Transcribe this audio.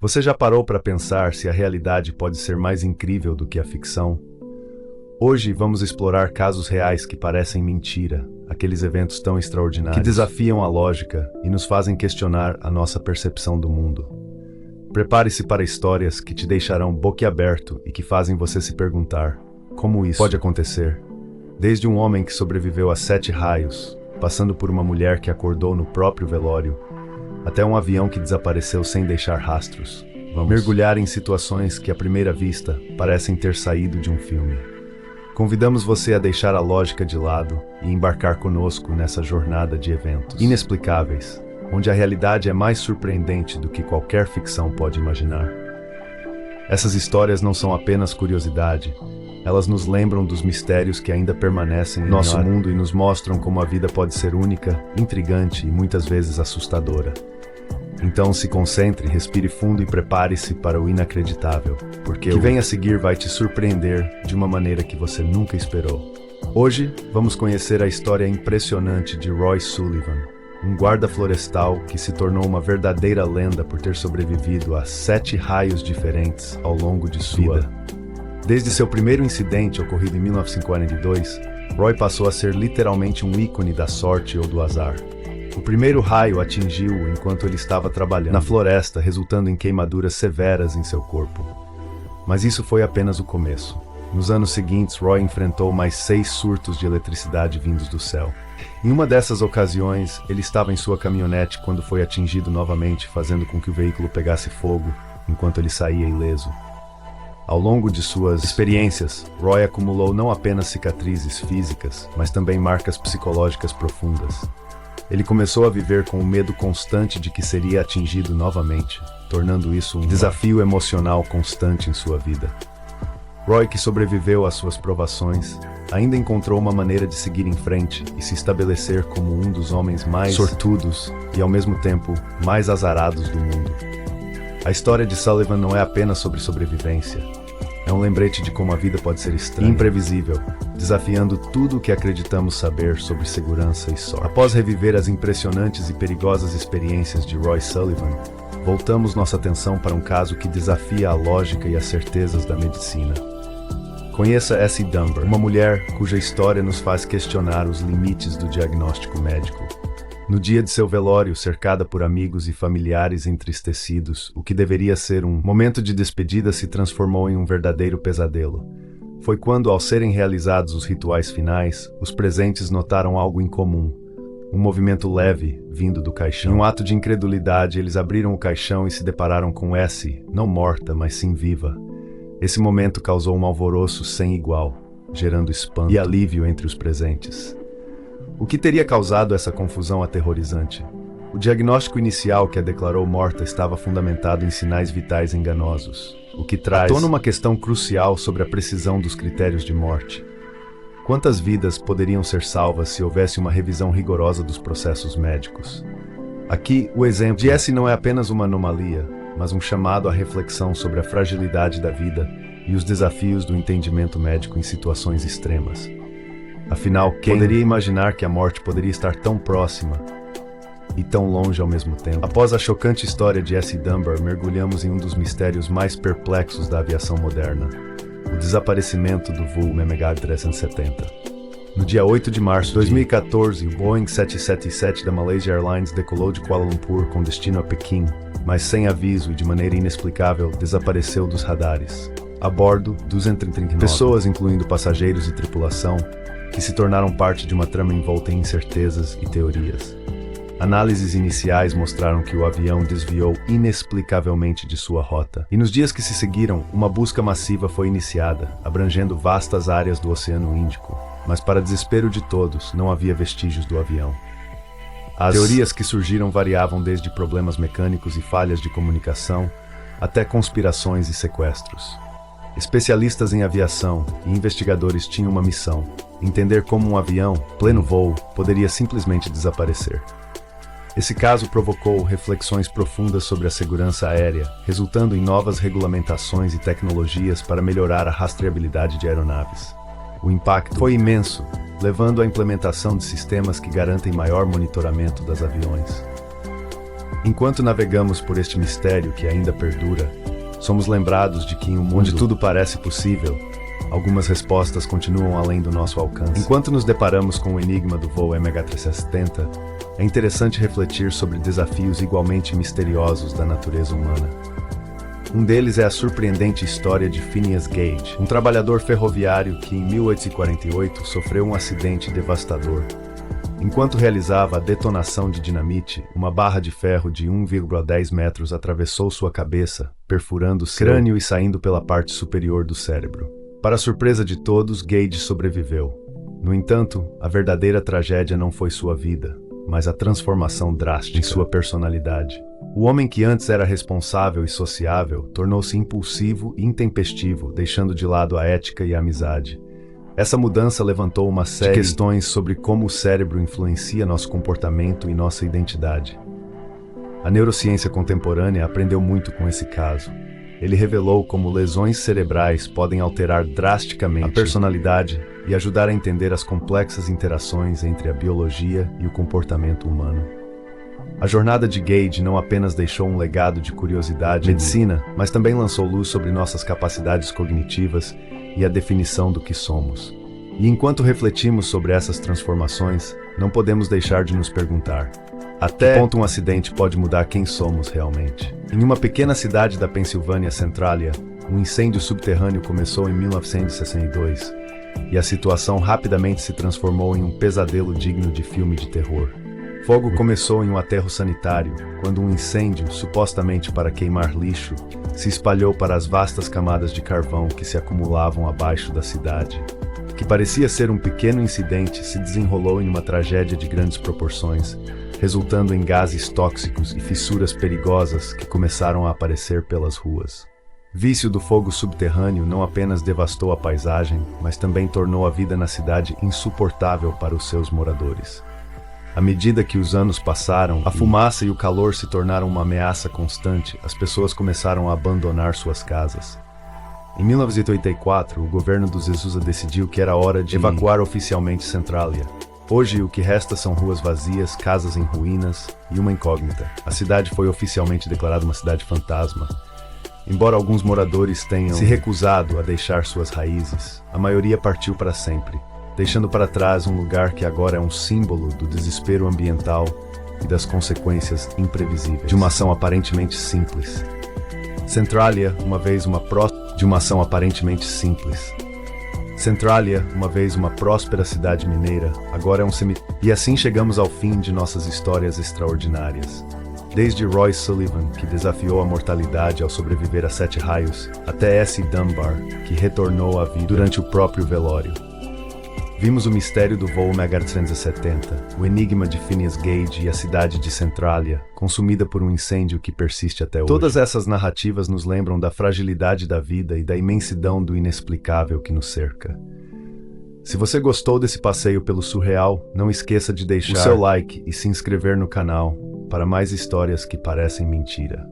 Você já parou para pensar se a realidade pode ser mais incrível do que a ficção? Hoje vamos explorar casos reais que parecem mentira, aqueles eventos tão extraordinários que desafiam a lógica e nos fazem questionar a nossa percepção do mundo. Prepare-se para histórias que te deixarão boquiaberto e que fazem você se perguntar: como isso pode acontecer? Desde um homem que sobreviveu a 7 raios, passando por uma mulher que acordou no próprio velório, até um avião que desapareceu sem deixar rastros. Vamos mergulhar em situações que, à primeira vista, parecem ter saído de um filme. Convidamos você a deixar a lógica de lado e embarcar conosco nessa jornada de eventos inexplicáveis, onde a realidade é mais surpreendente do que qualquer ficção pode imaginar. Essas histórias não são apenas curiosidade, elas nos lembram dos mistérios que ainda permanecem em nosso mundo e nos mostram como a vida pode ser única, intrigante e muitas vezes assustadora. Então se concentre, respire fundo e prepare-se para o inacreditável, porque o que vem a seguir vai te surpreender de uma maneira que você nunca esperou. Hoje, vamos conhecer a história impressionante de Roy Sullivan, um guarda florestal que se tornou uma verdadeira lenda por ter sobrevivido a 7 raios diferentes ao longo de sua vida. Desde seu primeiro incidente, ocorrido em 1942, Roy passou a ser literalmente um ícone da sorte ou do azar. O primeiro raio atingiu-o enquanto ele estava trabalhando na floresta, resultando em queimaduras severas em seu corpo. Mas isso foi apenas o começo. Nos anos seguintes, Roy enfrentou mais 6 surtos de eletricidade vindos do céu. Em uma dessas ocasiões, ele estava em sua caminhonete quando foi atingido novamente, fazendo com que o veículo pegasse fogo, enquanto ele saía ileso. Ao longo de suas experiências, Roy acumulou não apenas cicatrizes físicas, mas também marcas psicológicas profundas. Ele começou a viver com o medo constante de que seria atingido novamente, tornando isso um desafio emocional constante em sua vida. Roy, que sobreviveu às suas provações, ainda encontrou uma maneira de seguir em frente e se estabelecer como um dos homens mais sortudos e, ao mesmo tempo, mais azarados do mundo. A história de Sullivan não é apenas sobre sobrevivência. É um lembrete de como a vida pode ser estranha e imprevisível, desafiando tudo o que acreditamos saber sobre segurança e sorte. Após reviver as impressionantes e perigosas experiências de Roy Sullivan, voltamos nossa atenção para um caso que desafia a lógica e as certezas da medicina. Conheça Essie Dunbar, uma mulher cuja história nos faz questionar os limites do diagnóstico médico. No dia de seu velório, cercada por amigos e familiares entristecidos, o que deveria ser um momento de despedida se transformou em um verdadeiro pesadelo. Foi quando, ao serem realizados os rituais finais, os presentes notaram algo incomum. Um movimento leve, vindo do caixão. Em um ato de incredulidade, eles abriram o caixão e se depararam com Essie, não morta, mas sim viva. Esse momento causou um alvoroço sem igual, gerando espanto e alívio entre os presentes. O que teria causado essa confusão aterrorizante? O diagnóstico inicial que a declarou morta estava fundamentado em sinais vitais enganosos, o que traz à tona uma questão crucial sobre a precisão dos critérios de morte. Quantas vidas poderiam ser salvas se houvesse uma revisão rigorosa dos processos médicos? Aqui, o exemplo de Essie não é apenas uma anomalia, mas um chamado à reflexão sobre a fragilidade da vida e os desafios do entendimento médico em situações extremas. Afinal, quem poderia imaginar que a morte poderia estar tão próxima e tão longe ao mesmo tempo? Após a chocante história de Essie Dunbar, mergulhamos em um dos mistérios mais perplexos da aviação moderna, o desaparecimento do voo MH370. No dia 8 de março de 2014, o Boeing 777 da Malaysia Airlines decolou de Kuala Lumpur com destino a Pequim, mas sem aviso e de maneira inexplicável desapareceu dos radares. A bordo, 239 pessoas, incluindo passageiros e tripulação, que se tornaram parte de uma trama envolta em incertezas e teorias. Análises iniciais mostraram que o avião desviou inexplicavelmente de sua rota. E nos dias que se seguiram, uma busca massiva foi iniciada, abrangendo vastas áreas do Oceano Índico. Mas, para desespero de todos, não havia vestígios do avião. As teorias que surgiram variavam desde problemas mecânicos e falhas de comunicação, até conspirações e sequestros. Especialistas em aviação e investigadores tinham uma missão: entender como um avião, pleno voo, poderia simplesmente desaparecer. Esse caso provocou reflexões profundas sobre a segurança aérea, resultando em novas regulamentações e tecnologias para melhorar a rastreabilidade de aeronaves. O impacto foi imenso, levando à implementação de sistemas que garantem maior monitoramento das aviões. Enquanto navegamos por este mistério que ainda perdura, somos lembrados de que em um mundo onde tudo parece possível, algumas respostas continuam além do nosso alcance. Enquanto nos deparamos com o enigma do voo MH370, é interessante refletir sobre desafios igualmente misteriosos da natureza humana. Um deles é a surpreendente história de Phineas Gage, um trabalhador ferroviário que, em 1848, sofreu um acidente devastador. Enquanto realizava a detonação de dinamite, uma barra de ferro de 1,10 metros atravessou sua cabeça, perfurando seu crânio e saindo pela parte superior do cérebro. Para a surpresa de todos, Gage sobreviveu. No entanto, a verdadeira tragédia não foi sua vida, mas a transformação drástica em sua personalidade. O homem que antes era responsável e sociável tornou-se impulsivo e intempestivo, deixando de lado a ética e a amizade. Essa mudança levantou uma série de questões sobre como o cérebro influencia nosso comportamento e nossa identidade. A neurociência contemporânea aprendeu muito com esse caso. Ele revelou como lesões cerebrais podem alterar drasticamente a personalidade e ajudar a entender as complexas interações entre a biologia e o comportamento humano. A jornada de Gage não apenas deixou um legado de curiosidade e medicina, mas também lançou luz sobre nossas capacidades cognitivas e a definição do que somos. E enquanto refletimos sobre essas transformações, não podemos deixar de nos perguntar: até que ponto um acidente pode mudar quem somos realmente? Em uma pequena cidade da Pensilvânia Centralia, um incêndio subterrâneo começou em 1962, e a situação rapidamente se transformou em um pesadelo digno de filme de terror. Fogo começou em um aterro sanitário, quando um incêndio, supostamente para queimar lixo, se espalhou para as vastas camadas de carvão que se acumulavam abaixo da cidade. O que parecia ser um pequeno incidente se desenrolou em uma tragédia de grandes proporções, resultando em gases tóxicos e fissuras perigosas que começaram a aparecer pelas ruas. O vício do fogo subterrâneo não apenas devastou a paisagem, mas também tornou a vida na cidade insuportável para os seus moradores. À medida que os anos passaram, a fumaça e o calor se tornaram uma ameaça constante, as pessoas começaram a abandonar suas casas. Em 1984, o governo dos Azusa decidiu que era hora de evacuar oficialmente Centralia. Hoje, o que resta são ruas vazias, casas em ruínas e uma incógnita. A cidade foi oficialmente declarada uma cidade fantasma. Embora alguns moradores tenham se recusado a deixar suas raízes, a maioria partiu para sempre, deixando para trás um lugar que agora é um símbolo do desespero ambiental e das consequências imprevisíveis de uma ação aparentemente simples. Centralia, uma vez uma próspera cidade mineira, agora é um cemitério. E assim chegamos ao fim de nossas histórias extraordinárias. Desde Roy Sullivan, que desafiou a mortalidade ao sobreviver a 7 raios, até S. Dunbar, que retornou à vida durante o próprio velório. Vimos o mistério do voo MH370, o enigma de Phineas Gage e a cidade de Centralia, consumida por um incêndio que persiste até hoje. Todas essas narrativas nos lembram da fragilidade da vida e da imensidão do inexplicável que nos cerca. Se você gostou desse passeio pelo surreal, não esqueça de deixar o seu like e se inscrever no canal para mais histórias que parecem mentira.